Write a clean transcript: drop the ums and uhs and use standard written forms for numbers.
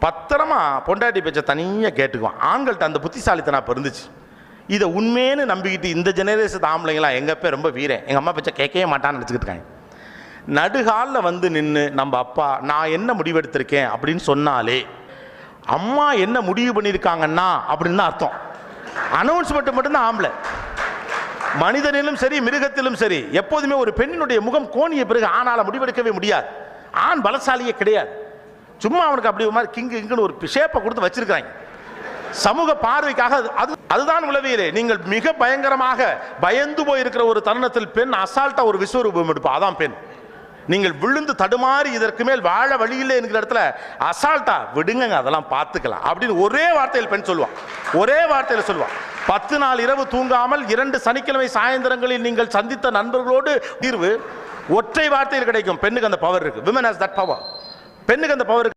பத்திரமா பொண்டாட்டி பேச்சை தனியாக கேட்டுக்குவான். ஆண்கள்கிட்ட அந்த புத்திசாலித்தனம் அப்போ இருந்துச்சு. இதை உண்மைன்னு நம்பிக்கிட்டு இந்த ஜெனரேஷன் ஆம்பளைங்களாம் எங்கள் அப்பா ரொம்ப வீரன், எங்கள் அம்மா பேச்சை கேட்கவே மாட்டான்னு நினச்சிக்கிட்டு இருக்காங்க. நடுகாலில் வந்து நின்று நம்ம அப்பா நான் என்ன முடிவெடுத்திருக்கேன் அப்படின்னு சொன்னாலே அம்மா என்ன முடிவு பண்ணியிருக்காங்கன்னா அப்படின்னு தான் அர்த்தம். அனௌன்ஸ்மெண்ட் மட்டும்தான் ஆம்பளை. மனிதனிலும் சரி மிருகத்திலும் சரி எப்போதுமே ஒரு பெண்ணினுடைய முகம் கோணிய பிறகு ஆணால் முடிவெடுக்கவே முடியாது. ஆண் பலசாலியே கிடையாது. சும்மா அவனுக்கு அப்படி ஒரு மாதிரி கிங்குன்னு ஒரு ஷேப்பை கொடுத்து வச்சிருக்காங்க சமூக பார்வைக்காக. அதுதான் உளவியலே. நீங்கள் மிக பயங்கரமாக பயந்து போயிருக்கிற ஒரு தருணத்தில் பெண் அசால்ட்டா ஒரு விஸ்வரூபம் எடுப்பா, அதான் பெண். நீங்கள் விழுந்து தடுமாறி இதற்கு மேல் வாழ வழியில்லை என்கிற இடத்துல அசால்ட்டா விடுங்க அதெல்லாம் பார்த்துக்கலாம் அப்படின்னு ஒரே வார்த்தையில் பெண் சொல்லுவான். ஒரே வார்த்தையில் சொல்லுவான். 10 நாள் இரவு தூங்காமல் 2 சனிக்கிழமை சாயந்தரங்களில் நீங்கள் சந்தித்த நண்பர்களோடு தீர்வு ஒற்றை வார்த்தையில் கிடைக்கும். பெண்ணுக்கு அந்த பவர் இருக்கு. Women has that power. பெண்ணுக்கு அந்த பவர் இருக்கு.